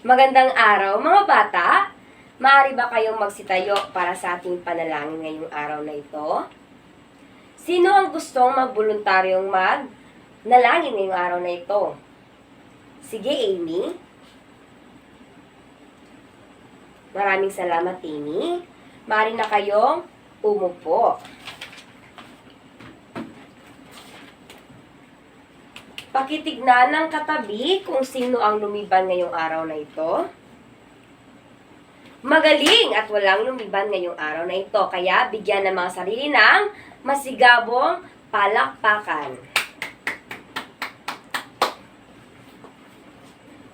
Magandang araw mga bata! Maaari ba kayong magsitayo para sa ating panalangin ngayong araw na ito? Sino ang gustong magboluntaryong magnalangin ngayong araw na ito? Sige, Amy. Maraming salamat, Amy. Maaari na kayong umupo. Pakitignan ng katabi kung sino ang lumiban ngayong araw na ito. Magaling at walang lumiban ngayong araw na ito. Kaya bigyan ng mga sarili ng masigabong palakpakan.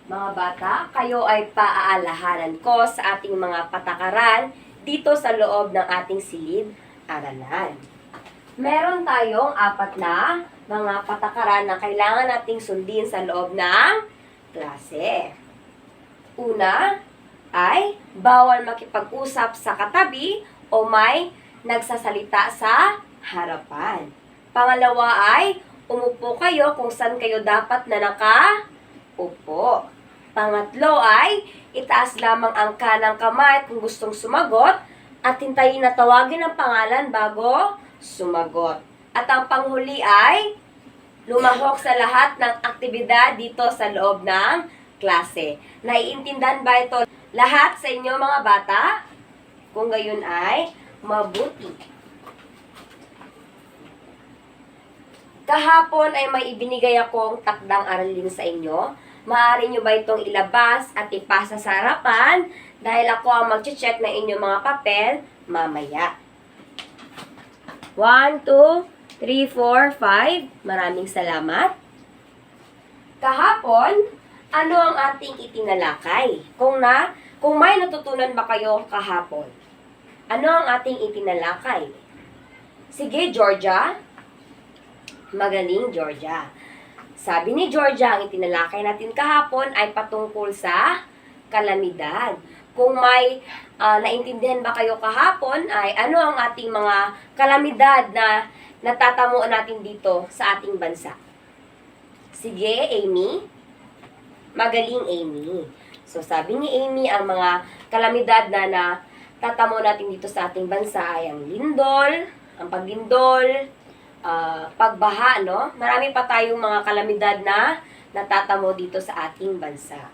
Mga bata, kayo ay paaalahanan ko sa ating mga patakaran dito sa loob ng ating silid-aralan. Meron tayong 4 na mga patakaran na kailangan nating sundin sa loob ng klase. Una ay bawal makipag-usap sa katabi o may nagsasalita sa harapan. Pangalawa ay umupo kayo kung saan kayo dapat na nakaupo. Pangatlo ay itaas lamang ang kanang kamay kung gustong sumagot at hintayin na tawagin ang pangalan bago sumagot. At ang panghuli ay lumahok sa lahat ng aktibidad dito sa loob ng klase. Naiintindihan ba ito lahat sa inyo mga bata? Kung gayon ay mabuti. Kahapon ay may ibinigay akong takdang aralin sa inyo. Maaari nyo ba itong ilabas at ipasa sa harapan dahil ako ang mag-check ng inyong mga papel mamaya. 1, 2, 3, 4, 5. Maraming salamat. Kahapon, ano ang ating itinalakay? Kung may natutunan ba kayo kahapon? Ano ang ating itinalakay? Sige, Georgia. Magaling, Georgia. Sabi ni Georgia, ang itinalakay natin kahapon ay patungkol sa kalamidad. Kung may naintindihan ba kayo kahapon, ay ano ang ating mga kalamidad na natatamuan natin dito sa ating bansa? Sige, Amy. Magaling, Amy. So, sabi ni Amy, ang mga kalamidad na natatamuan natin dito sa ating bansa ay ang lindol, ang paglindol, pagbaha, no? Marami pa tayong mga kalamidad na natatamo dito sa ating bansa.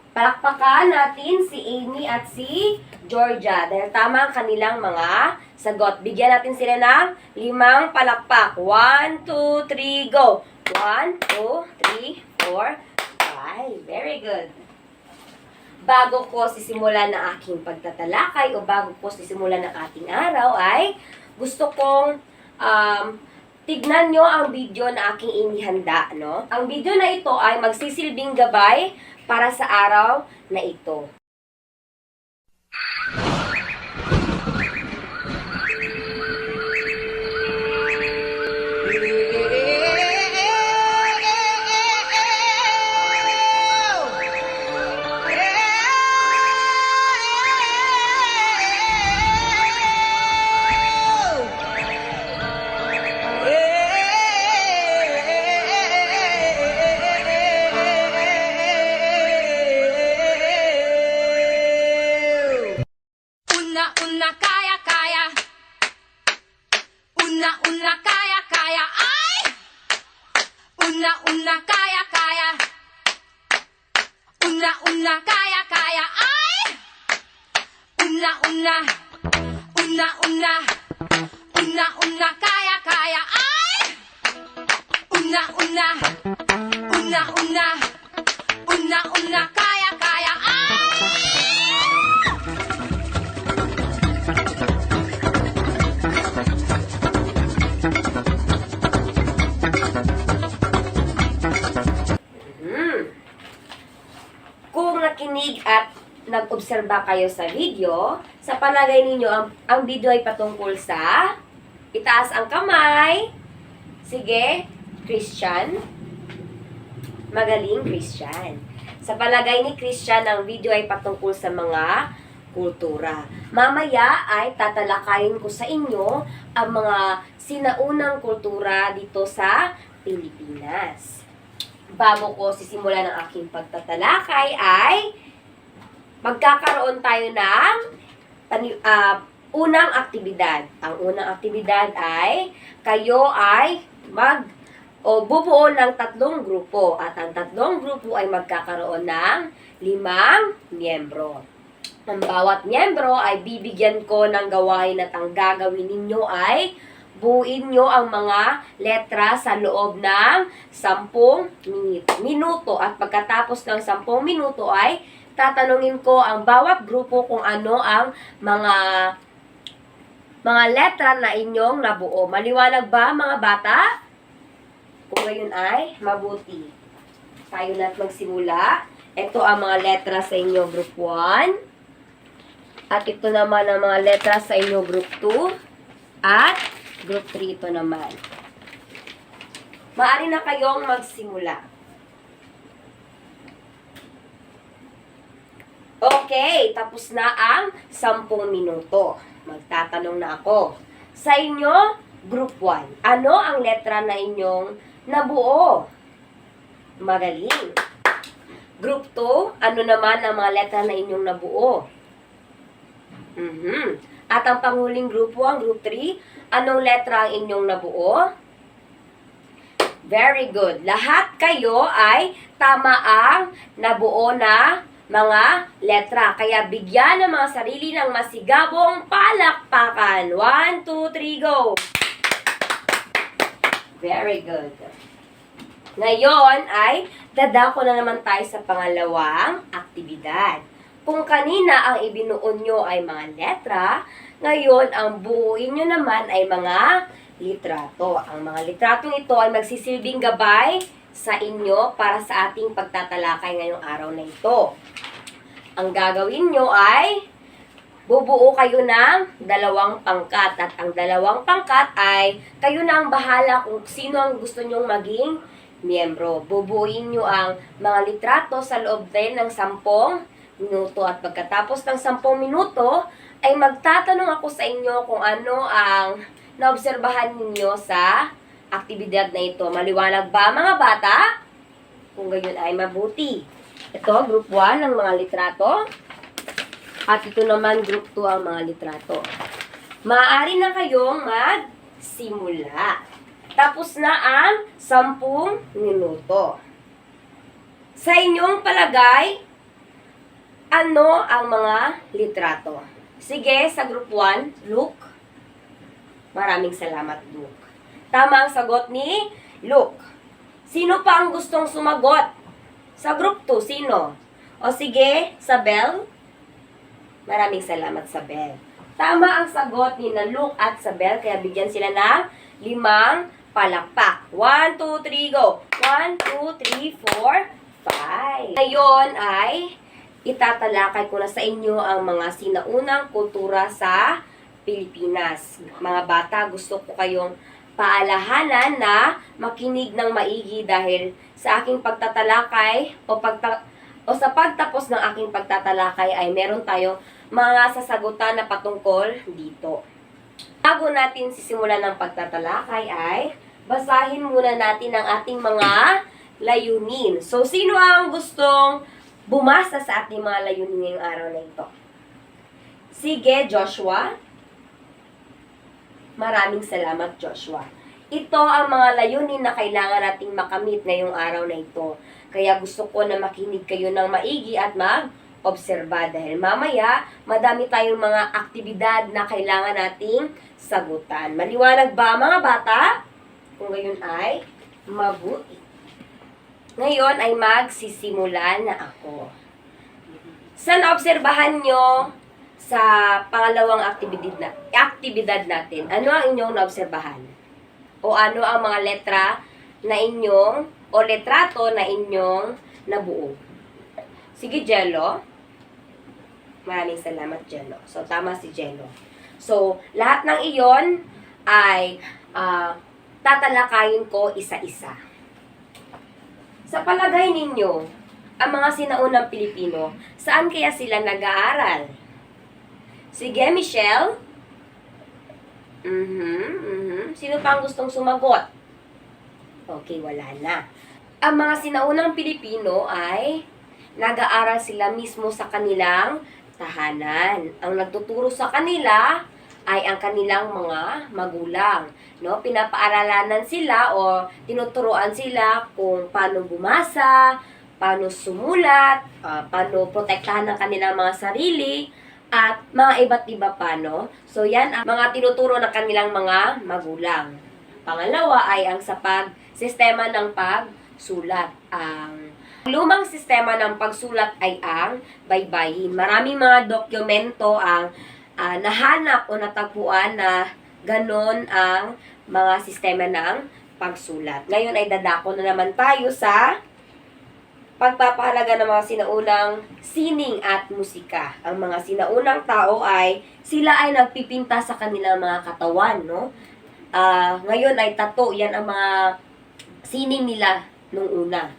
Palakpakan natin si Amy at si Georgia dahil tama ang kanilang mga sagot. Bigyan natin sila ng 5 palakpak. 1, 2, 3, go! 1, 2, 3, 4, 5. Very good. Bago ko sisimulan ang aking pagtatalakay o bago ko sisimulan ang ating araw ay gusto kong tignan nyo ang video na aking inihanda, no? Ang video na ito ay magsisilbing gabay para sa araw na ito. Una kaya kaya. Una kaya kaya. Ay! Una kaya kaya. Una kaya kaya. Ay! Una kaya kaya. Ay! Una kaya kaya. Ay! Kung nakinig at nag-obserba kayo sa video, sa palagay ninyo, ang video ay patungkol sa itaas ang kamay. Sige, Christian. Magaling, Christian. Sa palagay ni Christian, ang video ay patungkol sa mga kultura. Mamaya ay tatalakayin ko sa inyo ang mga sinaunang kultura dito sa Pilipinas. Bago ko sisimulan ang aking pagtatalakay ay magkakaroon tayo ng unang aktibidad. Ang unang aktibidad ay kayo ay bubuo ng 3 grupo at ang 3 grupo ay magkakaroon ng 5 miyembro. Ang bawat miyembro ay bibigyan ko ng gawain at ang gagawin ninyo ay buuin nyo ang mga letra sa loob ng 10 minuto at pagkatapos ng 10 minuto ay tatanungin ko ang bawat grupo kung ano ang mga letra na inyong nabuo. Maliwanag ba mga bata? Kung gayon ay mabuti. Tayo na't magsimula. Ito ang mga letra sa inyo group 1. At ito naman ang mga letra sa inyo group 2. At group 3 ito naman. Maaari na kayong magsimula. Okay, tapos na ang 10 minuto. Magtatanong na ako. Sa inyo, group 1, ano ang letra na inyong nabuo? Magaling. Group 2, ano naman ang mga letra na inyong nabuo? At ang panghuling grupo, ang group 3, anong letra ang inyong nabuo? Very good. Lahat kayo ay tama ang nabuo na mga letra. Kaya bigyan ng mga sarili ng masigabong palakpakan. 1, 2, 3, go! Very good. Ngayon ay dadako na naman tayo sa pangalawang aktibidad. Kung kanina ang ibinuo nyo ay mga letra, ngayon ang buuin nyo naman ay mga litrato. Ang mga litratong ito ay magsisilbing gabay sa inyo para sa ating pagtatalakay ngayong araw na ito. Ang gagawin nyo ay bubuo kayo ng 2 pangkat at ang 2 pangkat ay kayo na ang bahala kung sino ang gusto nyong maging miyembro. Bubuuin nyo ang mga litrato sa loob din ng 10 minuto at pagkatapos ng 10 minuto ay magtatanong ako sa inyo kung ano ang naobserbahan ninyo sa aktibidad na ito. Maliwanag ba mga bata? Kung gayon ay mabuti. Ito, group 1 ang mga litrato. At ito naman, group 2 ang mga litrato. Maaari na kayong magsimula. Tapos na ang 10 minuto. Sa inyong palagay, ano ang mga litrato? Sige, sa group 1, Luke. Maraming salamat, Luke. Tama ang sagot ni Luke. Sino pa ang gustong sumagot? Sa group 2, sino? O sige, sa Bell. Maraming salamat sa Bell. Tama ang sagot ni na Luke at sa Bell, kaya bigyan sila ng 5 palakpak. 1, 2, 3, go! 1, 2, 3, 4, 5. Ngayon ay itatalakay ko na sa inyo ang mga sinaunang kultura sa Pilipinas. Mga bata, gusto ko kayong paalahanan na makinig ng maigi dahil sa aking pagtatalakay o sa pagtapos ng aking pagtatalakay ay meron tayo mga sasagutan na patungkol dito. Bago natin sisimulan ng pagtatalakay ay basahin muna natin ang ating mga layunin. So, sino ang gustong bumasa sa ating mga layunin ngayong araw na ito? Sige, Joshua. Maraming salamat, Joshua. Ito ang mga layunin na kailangan nating makamit ngayong araw na ito. Kaya gusto ko na makinig kayo ng maigi at mag-obserba dahil mamaya madami tayong mga aktibidad na kailangan nating sagutan. Maliwanag ba mga bata? Kung gayon ay mabuti. Ngayon ay magsisimula na ako. Sa naobserbahan nyo sa pangalawang aktibidad natin, ano ang inyong naobserbahan? O ano ang mga letra na inyong, o letrato na inyong nabuo? Sige, Jello. Maraming salamat, Jello. So, tama si Jello. So, lahat ng iyon ay tatalakayin ko isa-isa. Sa palagay ninyo, ang mga sinaunang Pilipino, saan kaya sila nag-aaral? Sige, Michelle. Sino pa ang gustong sumagot? Okay, wala na. Ang mga sinaunang Pilipino ay nag-aaral sila mismo sa kanilang tahanan. Ang nagtuturo sa kanila ay ang kanilang mga magulang. No? Pinapaaralanan sila o tinuturuan sila kung paano bumasa, paano sumulat, paano protektahan ang kanilang mga sarili, at mga iba't iba pa, no? So, yan ang mga tinuturo ng kanilang mga magulang. Pangalawa ay ang sistema ng pagsulat. Ang lumang sistema ng pagsulat ay ang baybayin. Maraming mga dokumento ang nahanap o natagpuan na ganon ang mga sistema ng pagsulat. Ngayon ay dadako na naman tayo sa pagpapahalaga ng mga sinaunang sining at musika. Ang mga sinaunang tao sila ay nagpipinta sa kanilang mga katawan, no? Ngayon ay tattoo, yan ang mga sining nila nung una.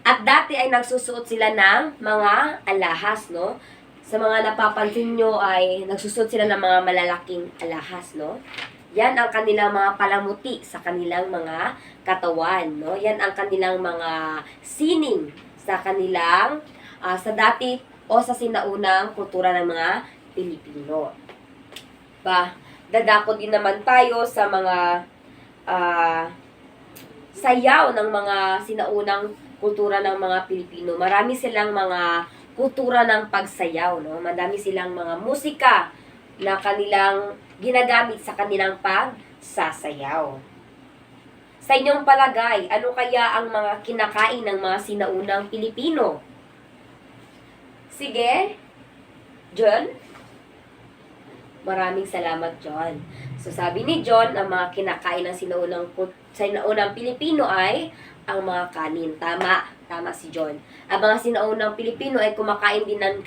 At dati ay nagsusuot sila ng mga alahas, no? Sa mga napapansin nyo ay nagsusuot sila ng mga malalaking alahas, no? Yan ang kanilang mga palamuti sa kanilang mga katawan, no? Yan ang kanilang mga sining sa kanilang, sa dati o sa sinaunang kultura ng mga Pilipino. Dadako din naman tayo sa mga sayaw ng mga sinaunang kultura ng mga Pilipino. Marami silang mga kultura ng pagsayaw, no? Madami silang mga musika na kanilang ginagamit sa kanilang pagsasayaw. Sa inyong palagay, ano kaya ang mga kinakain ng mga sinaunang Pilipino? Sige, John? Maraming salamat, John. So, sabi ni John, ang mga kinakain ng sinaunang Pilipino ay ang mga kanin. Tama si John. Ang mga sinaunang Pilipino ay kumakain din ng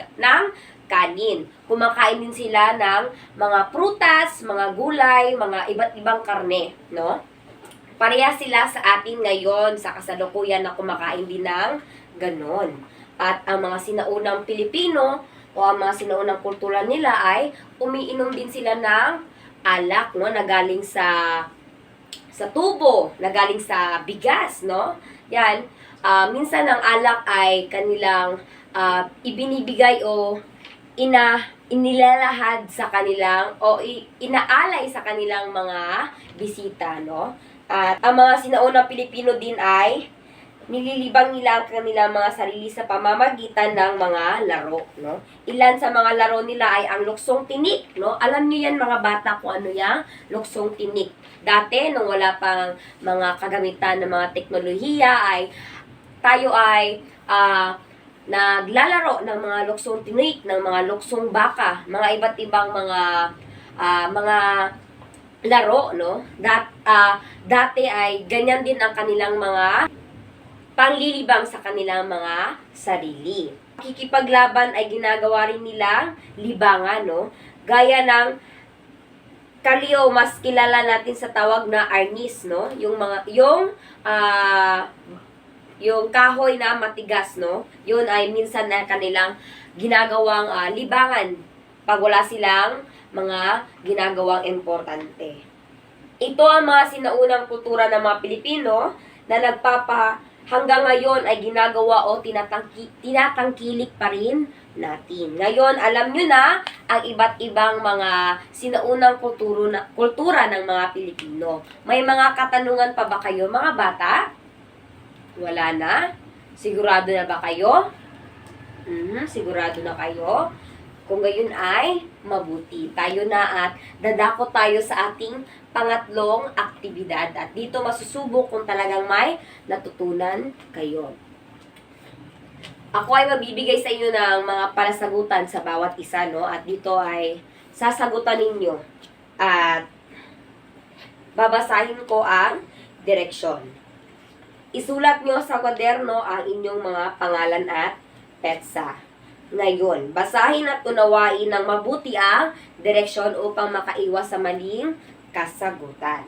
kanin. Kumakain din sila ng mga prutas, mga gulay, mga iba't ibang karne, no? Pareha sila sa atin ngayon sa kasalukuyan na kumakain din ng ganon. At ang mga sinaunang Pilipino o ang mga sinaunang kultura nila ay umiinom din sila ng alak, no, na galing sa tubo, na galing sa bigas, no? Yan, minsan ang alak ay kanilang ibinibigay o inilalahad sa kanilang o inaalay sa kanilang mga bisita, no? At ang mga sinaunang Pilipino din ay nililibang nila ang kanilang mga sarili sa pamamagitan ng mga laro, no? Ilan sa mga laro nila ay ang luksong tinik, no? Alam niyo yan mga bata kung ano yung luksong tinik. Dati, nung wala pang mga kagamitan ng mga teknolohiya, tayo ay naglalaro ng mga luksong tinik, ng mga luksong baka, mga iba't ibang mga laro, no? Dati ay ganyan din ang kanilang mga panglilibang sa kanilang mga sarili. Kikipaglaban ay ginagawa rin nilang libangan, no? Gaya ng kalyo, mas kilala natin sa tawag na arnis, no? Yung kahoy na matigas, no? Yun ay minsan na kanilang ginagawang libangan pag wala silang mga ginagawang importante. Ito ang mga sinaunang kultura ng mga Pilipino na hanggang ngayon ay ginagawa o tinatangkilik pa rin natin. Ngayon, alam nyo na ang iba't ibang mga sinaunang kultura ng mga Pilipino. May mga katanungan pa ba kayo, mga bata? Wala na? Sigurado na ba kayo? Sigurado na kayo? Kung gayon ay mabuti. Tayo na at dadako tayo sa ating pangatlong aktibidad. At dito masusubok kung talagang may natutunan kayo. Ako ay mabibigay sa inyo ng mga palasagutan sa bawat isa, no? At dito ay sasagutan ninyo. At babasahin ko ang direksyon. Isulat nyo sa kwaderno ang inyong mga pangalan at petsa. Ngayon, basahin at unawain ng mabuti ang direksyon upang makaiwas sa maling kasagutan.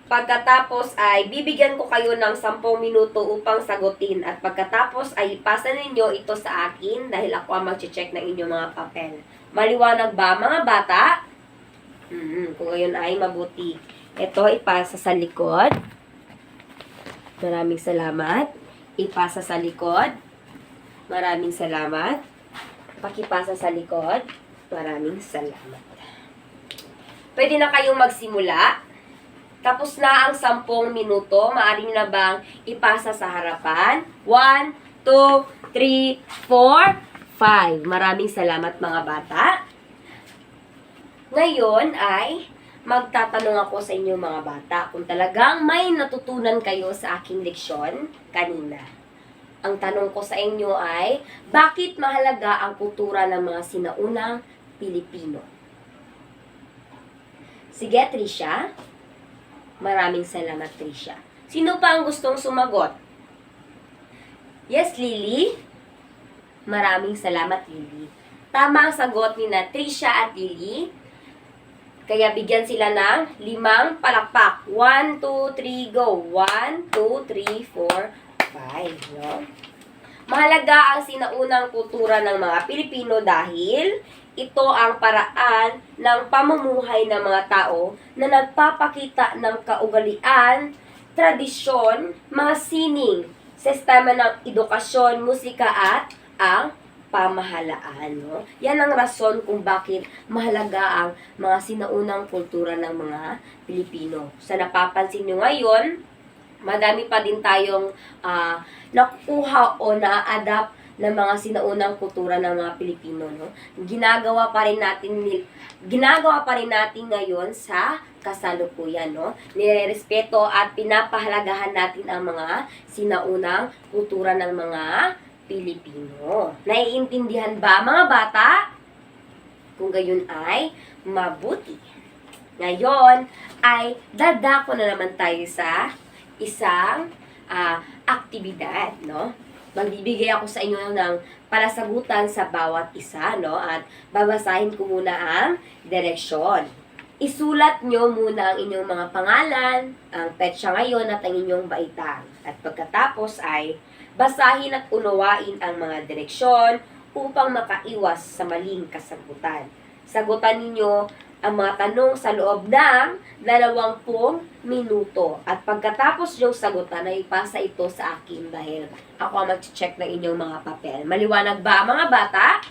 Pagkatapos ay bibigyan ko kayo ng 10 minuto upang sagutin at pagkatapos ay ipasa ninyo ito sa akin dahil ako ang mag-check ng inyong mga papel. Maliwanag ba mga bata? Kung ngayon ay mabuti. Ito ipasa sa likod. Maraming salamat. Ipasa sa likod. Maraming salamat. Pakipasa sa likod. Maraming salamat. Pwede na kayong magsimula. Tapos na ang 10 minuto. Maaari nyo na bang ipasa sa harapan? 1, 2, 3, 4, 5. Maraming salamat mga bata. Ngayon ay magtatanong ako sa inyo mga bata kung talagang may natutunan kayo sa aking leksyon kanina. Ang tanong ko sa inyo ay, bakit mahalaga ang kultura ng mga sinaunang Pilipino? Sige, Trisha. Maraming salamat, Trisha. Sino pa ang gustong sumagot? Yes, Lily. Maraming salamat, Lily. Tama ang sagot ni na Trisha at Lily. Kaya bigyan sila ng 5 palakpak. 1, 2, 3, go. 1, 2, 3, 4, 5. No? Mahalaga ang sinaunang kultura ng mga Pilipino dahil ito ang paraan ng pamumuhay ng mga tao na nagpapakita ng kaugalian, tradisyon, mga sining, sistema ng edukasyon, musika at ang pamahalaan. No? Yan ang rason kung bakit mahalaga ang mga sinaunang kultura ng mga Pilipino. Sa napapansin nyo ngayon, madami pa din tayong nakukuha o na-adapt ng mga sinaunang kultura ng mga Pilipino. No? Ginagawa pa rin natin ngayon sa kasalukuyan. No? Nirerespeto at pinapahalagahan natin ang mga sinaunang kultura ng mga Pilipino. Naiintindihan ba mga bata? Kung gayon ay mabuti. Ngayon ay dadako na naman tayo sa isang aktibidad, no? Magbibigay ako sa inyo ng palasagutan sa bawat isa, no? At babasahin ko muna ang direksyon. Isulat nyo muna ang inyong mga pangalan, ang petsa ngayon at ang inyong baitang. At pagkatapos ay basahin at unawain ang mga direksyon upang makaiwas sa maling kasagutan. Sagutan ninyo ang mga tanong sa loob ng 20 minuto. At pagkatapos yung sagutan, ay ipasa ito sa akin dahil ako ang mag-check ng inyong mga papel. Maliwanag ba mga bata?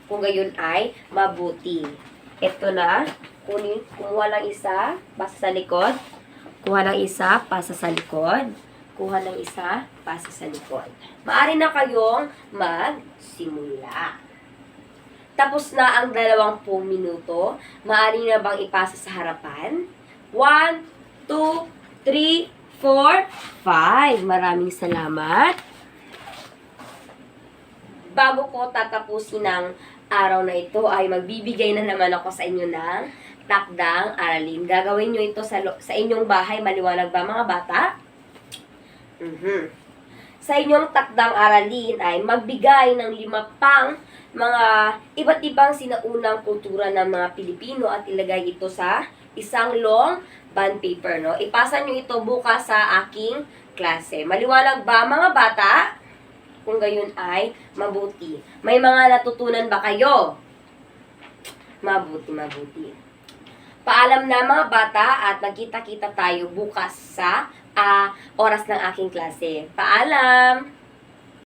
Kung gayon ay mabuti. Ito na. Kumuha ng isa, pasa sa likod. Kuha ng isa, pasa sa likod. Kuha ng isa, pasa sa likod. Maaari na kayong magsimula. Tapos na ang 20 minuto. Maaari na bang ipasa sa harapan? 1, 2, 3, 4, 5. Maraming salamat. Bago ko tatapusin ang araw na ito, ay magbibigay na naman ako sa inyo ng takdang aralin. Gagawin nyo ito sa inyong bahay. Maliwanag ba mga bata? Sa inyong takdang aralin ay magbigay ng 5 pang mga iba't ibang sinaunang kultura ng mga Pilipino at ilagay ito sa isang long bond paper. No? Ipasa nyo ito bukas sa aking klase. Maliwanag ba mga bata? Kung gayon ay mabuti. May mga natutunan ba kayo? Mabuti, mabuti. Paalam na mga bata at magkita-kita tayo bukas sa oras ng aking klase. Paalam!